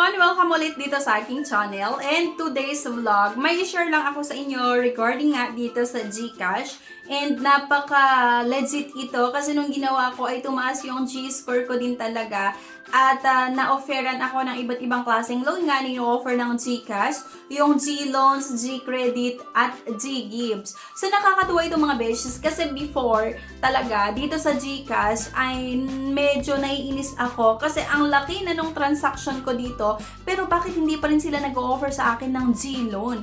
everyone! Welcome ulit dito sa aking channel. And today's vlog, may share lang ako sa inyo regarding nga dito sa GCash. And napaka-legit ito kasi nung ginawa ko ay tumaas yung G-score ko din talaga. At na-offeran ako ng iba't ibang klaseng loan nga ni-offer ng GCash, yung G-Loans, G-Credit, at G-Gives. So nakakatuwa itong mga beshes kasi before talaga dito sa GCash ay medyo naiinis ako kasi ang laki na nung transaction ko dito pero bakit hindi pa rin sila nag-offer sa akin ng G-Loan?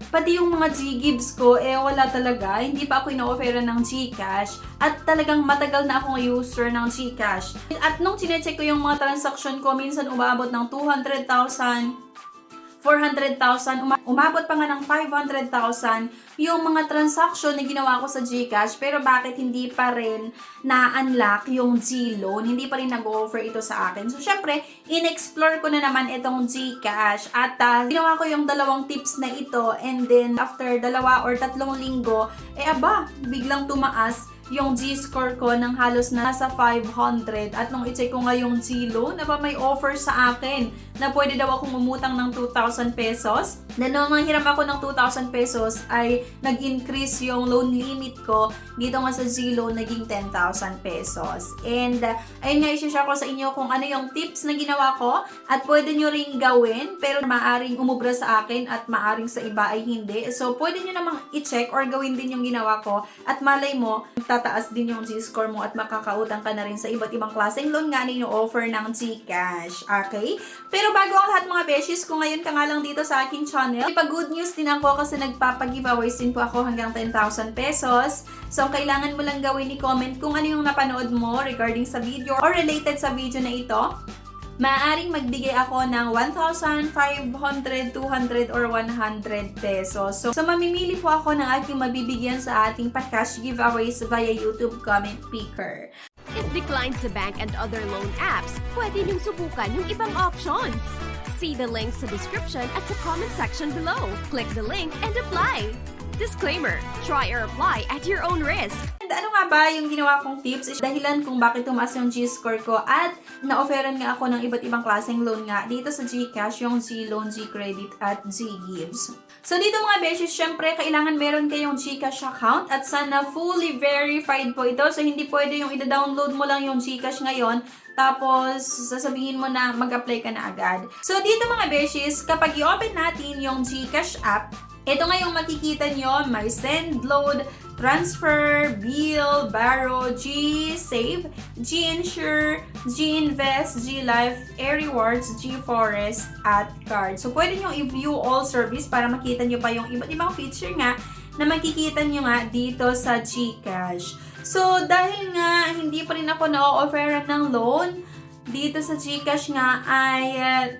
Pati yung mga G-Gives ko, wala talaga. Hindi pa ako ino-offeran ng GCash. At talagang matagal na akong user ng GCash. At nung chinecheck ko yung mga transaction ko, minsan umabot ng 200,000, 400,000, umabot pa nga ng 500,000 yung mga transaction na ginawa ko sa GCash, pero bakit hindi pa rin na-unlock yung G-Loan? Hindi pa rin nag-offer ito sa akin. So, syempre, in-explore ko na naman itong GCash at ginawa ko yung dalawang tips na ito and then after 2 or 3 linggo, biglang tumaas yung G-score ko ng halos na nasa 500 at nung i-check ko nga yung G-Loan, may offer sa akin na pwede daw akong umutang ng 2,000 pesos. Na nung manghiram ako ng 2,000 pesos ay nag-increase yung loan limit ko dito nga sa G-Loan, naging 10,000 pesos. And ayun nga, i-share ko sa inyo kung ano yung tips na ginawa ko at pwede nyo ring gawin pero maaring umubra sa akin at maaring sa iba ay hindi. So pwede nyo namang i-check or gawin din yung ginawa ko at malay mo, tataas din yung G-score mo at makakautang ka na rin sa iba't ibang klaseng loan nga offer ng GCash. Okay? Pero bago ang lahat mga beshes, kung ngayon ka nga lang dito sa aking channel, ipa-good news din ako kasi nagpapag-giveaways din po ako hanggang 10,000 pesos. So, ang kailangan mo lang gawin i-comment kung ano yung napanood mo regarding sa video or related sa video na ito. Maaaring magbigay ako ng 1,000, 500, 200, or 100 pesos. So, mamimili po ako ng aking mabibigyan sa ating pa-cash giveaways via YouTube comment picker. If declined sa bank and other loan apps, pwede niyong subukan yung ibang options. See the links sa description at sa comment section below. Click the link and apply. Disclaimer, try or apply at your own risk. And ano nga ba yung ginawa kong tips is dahilan kung bakit tumaas yung G-score ko at na-offeran nga ako ng iba't ibang klaseng loan nga dito sa GCash, yung G-Loan, G-Credit, at G-Gives. So dito mga beshes, syempre kailangan meron kayong GCash account at sana fully verified po ito. So hindi pwede yung ida-download mo lang yung GCash ngayon tapos sasabihin mo na mag-apply ka na agad. So dito mga beshes, kapag i-open natin yung GCash app, ito nga yung makikita nyo, may send, load, transfer, bill, borrow, G-Save, G-Insure, G-Invest, G-Life, A-Rewards, G-Forest, at Card. So, pwede nyo i-view all service para makita nyo pa yung iba't ibang feature nga na makikita nyo nga dito sa GCash. So, dahil nga hindi pa rin ako na-offeran ng loan, dito sa GCash nga ay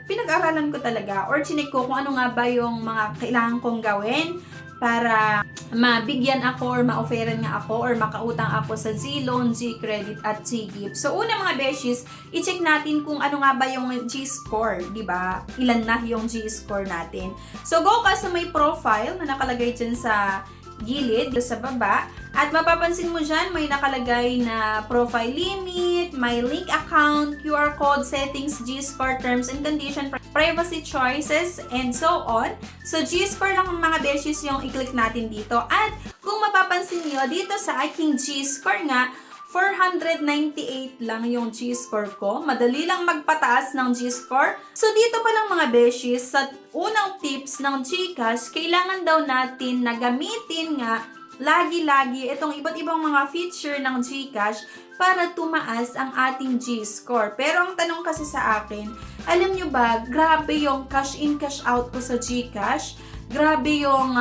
pinag-aralan ko talaga or chinek ko kung ano nga ba yung mga kailangan kong gawin para mabigyan ako or ma-offeran nga ako or makautang ako sa G-Loan, G-Credit, at G-Gift. So, una mga beshes, i-check natin kung ano nga ba yung G-score, di ba? Ilan na yung G-score natin. So, go ka sa may profile na nakalagay dyan sa gilid, sa baba. At mapapansin mo dyan, may nakalagay na profile limit, my link account, QR code, settings, G-score, terms and condition, privacy choices, and so on. So, G-score lang mga beshes yung i-click natin dito. At kung mapapansin nyo, dito sa aking G-score nga, 498 lang yung G-score ko. Madali lang magpataas ng G-score. So, dito pa lang mga beshes, sa unang tips ng GCash, kailangan daw natin na gamitin nga lagi-lagi itong iba't ibang mga feature ng GCash para tumaas ang ating G-score. Pero ang tanong kasi sa akin, alam nyo ba, grabe yung cash in, cash out ko sa GCash. Grabe yung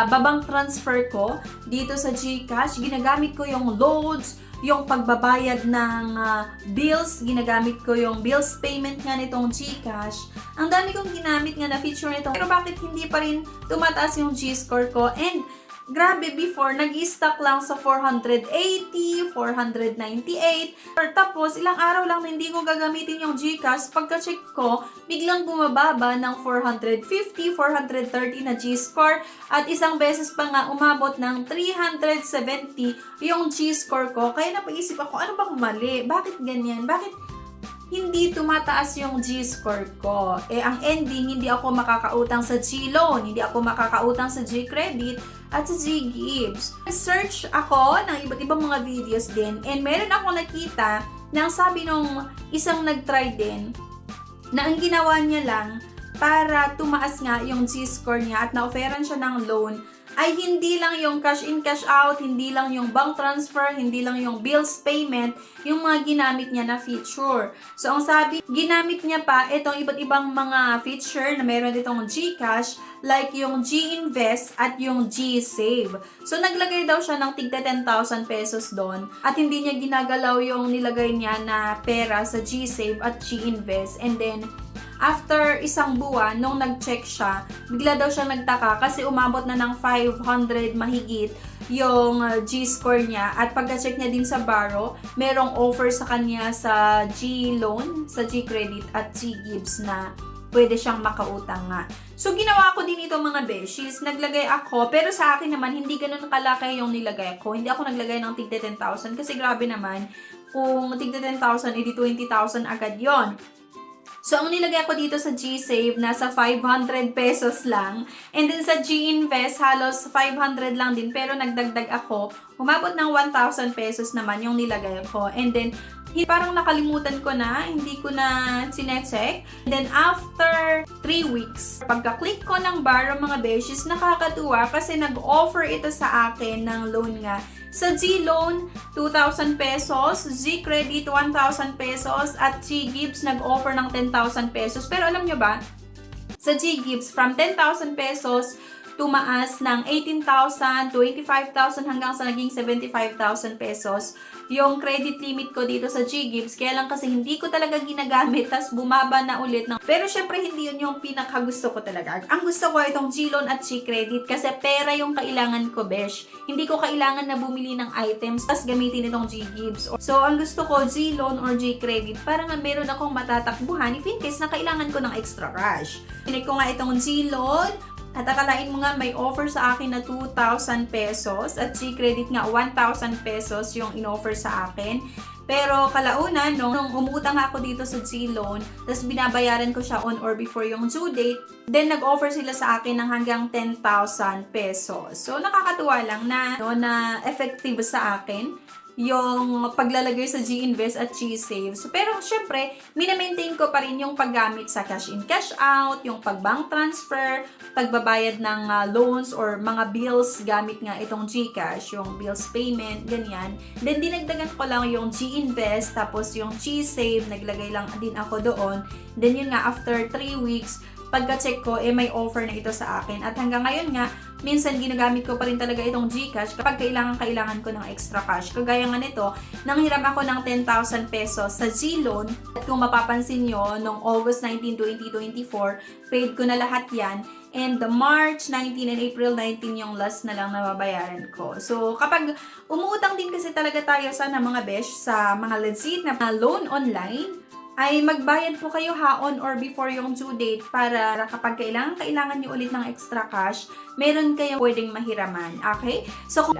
babang transfer ko dito sa GCash. Ginagamit ko yung loads, yung pagbabayad ng bills, ginagamit ko yung bills payment nga nitong GCash. Ang dami kong ginamit nga na feature nito. Pero bakit hindi pa rin tumataas yung G-score ko? And grabe, before, nag-i-stock lang sa 480, 498. Tapos, ilang araw lang na hindi ko gagamitin yung GCash. Pagka-check ko, biglang bumababa ng 450, 430 na G-score. At isang beses pa nga, umabot ng 370 yung G-score ko. Kaya napaisip ako, ano bang mali? Bakit ganyan? Bakit hindi tumataas yung G-score ko. Ang ending, hindi ako makakautang sa G-loan, hindi ako makakautang sa G-credit, at sa G-gives. Search ako ng iba't ibang mga videos din, and meron ako nakita na ang sabi nung isang nag-try din, na ang ginawa niya lang, para tumaas nga yung G-score niya at na-offeran siya ng loan, ay hindi lang yung cash in, cash out, hindi lang yung bank transfer, hindi lang yung bills payment, yung mga ginamit niya na feature. So, ang sabi, ginamit niya pa itong iba't ibang mga feature na meron ditong GCash, like yung G-invest at yung G-save. So, naglagay daw siya ng tigda 10,000 pesos doon at hindi niya ginagalaw yung nilagay niya na pera sa G-save at G-invest. And then, after isang buwan, nung nag-check siya, bigla daw siya nagtaka kasi umabot na ng 500 mahigit yung G-score niya. At pagka-check niya din sa Borrow, merong offer sa kanya sa G-loan, sa G-credit at G-gives na pwede siyang makautang nga. So, ginawa ko din ito mga beshies. Naglagay ako, pero sa akin naman, hindi ganun kalaki yung nilagay ko. Hindi ako naglagay ng tigda 10,000 kasi grabe naman, kung tigda 10,000, edi 20,000 agad yon. So, ang nilagay ko dito sa G-Save, nasa 500 pesos lang. And then sa G-Invest, halos 500 lang din. Pero nagdagdag ako, umabot ng 1,000 pesos naman yung nilagay ko. And then, parang nakalimutan ko na, hindi ko na sinecheck. And then, after 3 weeks, pagka-click ko ng Borrow mga beshies, nakakatuwa kasi nag-offer ito sa akin ng loan nga. Sa G-loan, 2,000 pesos, G-credit, 1,000 pesos, at G-gives nag-offer ng 10,000 pesos. Pero alam nyo ba, sa G-gives, from 10,000 pesos, tumaas ng 18,000, 25,000 hanggang sa naging 75,000 pesos yung credit limit ko dito sa G-gives. Kaya lang kasi hindi ko talaga ginagamit, tas bumaba na ulit. Pero syempre hindi yun yung pinakagusto ko talaga. Ang gusto ko itong G-loan at G-credit kasi pera yung kailangan ko, besh. Hindi ko kailangan na bumili ng items tas gamitin itong G-gives. So, ang gusto ko, G-loan or G-credit para nga meron akong matatakbuhan if in case na kailangan ko ng extra cash. Pinig ko nga itong G-loan. At akalain mo nga may offer sa akin na 2,000 pesos at G-credit nga 1,000 pesos yung in-offer sa akin. Pero kalaunan, nung umutang ako dito sa G-loan, tapos binabayaran ko siya on or before yung due date, then nag-offer sila sa akin ng hanggang 10,000 pesos. So nakakatuwa lang na effective sa akin yung paglalagay sa G-invest at G-save. So, pero syempre, minamaintain ko pa rin yung paggamit sa cash in, cash out, yung pag-bank transfer, pagbabayad ng loans or mga bills gamit nga itong Gcash, yung bills payment, ganyan. Then, dinagdagan ko lang yung G-invest, tapos yung G-save, naglagay lang din ako doon. Then, yun nga, after 3 weeks, pagka-check ko, may offer na ito sa akin. At hanggang ngayon nga, minsan ginagamit ko pa rin talaga itong Gcash kapag kailangan ko ng extra cash. Kagaya nga nito, nanghiram ako ng 10,000 pesos sa G-loan. At kung mapapansin nyo, noong August 19, 2024, paid ko na lahat yan. And the March 19 and April 19 yung last na lang na babayaran ko. So, kapag umuutang din kasi talaga tayo sana mga besh sa mga legit na loan online, ay magbayad po kayo on or before yung due date para kapag kailangan nyo ulit ng extra cash, meron kayong pwedeng mahiraman. Okay? So,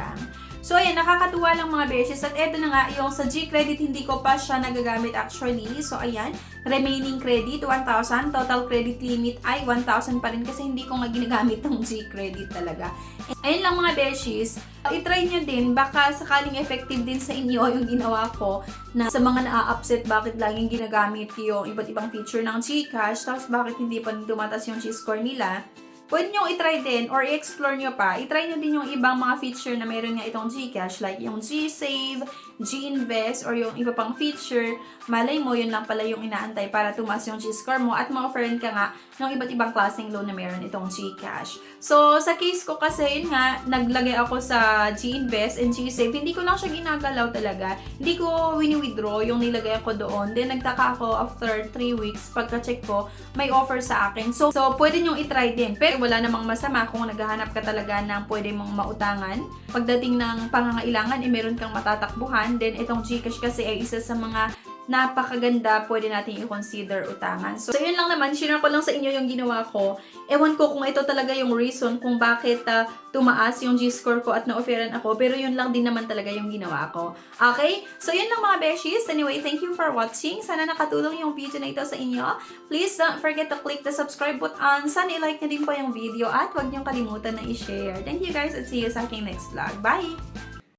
ayan, nakakatuwa lang mga beshes. At eto na nga, yung sa G-credit, hindi ko pa siya nagagamit actually. So, ayan, remaining credit, 1,000. Total credit limit ay 1,000 pa rin kasi hindi ko nga ginagamit ng G-credit talaga. Ayun lang mga beshes. I-try nyo din, baka sakaling effective din sa inyo yung ginawa ko na sa mga na-upset bakit laging ginagamit yung iba't ibang feature ng Gcash, tapos bakit hindi pa tumatas yung G-score nila. Pwede nyo i-try din or i-explore nyo pa. I-try nyo din yung ibang mga feature na meron nga itong Gcash like yung G-Save, G-Invest, or yung iba pang feature. Malay mo, yun lang pala yung inaantay para tumaas yung G-score mo at ma-offeran ka nga ng iba't ibang klaseng loan na meron itong Gcash. So, sa case ko kasi, yun nga, naglagay ako sa G-Invest and G-Save. Hindi ko lang siya ginagalaw talaga. Hindi ko wini-withdraw yung nilagay ko doon. Then, nagtaka ako after 3 weeks, pagka-check ko, may offer sa akin. So pwede nyo i-try din. Pero wala namang masama kung naghahanap ka talaga ng pwede mong mautangan. Pagdating ng pangangailangan, meron kang matatakbuhan. Then, itong Gcash kasi ay isa sa mga napakaganda, pwede natin i-consider utangan. So, yun lang naman, share ko lang sa inyo yung ginawa ko. Ewan ko kung ito talaga yung reason kung bakit tumaas yung G-score ko at na-offeran ako, pero yun lang din naman talaga yung ginawa ko. Okay? So, yun lang mga beshies. Anyway, thank you for watching. Sana nakatulong yung video na ito sa inyo. Please don't forget to click the subscribe button. Sana i-like nyo din po yung video at huwag niyong kalimutan na i-share. Thank you guys and see you sa aking next vlog. Bye!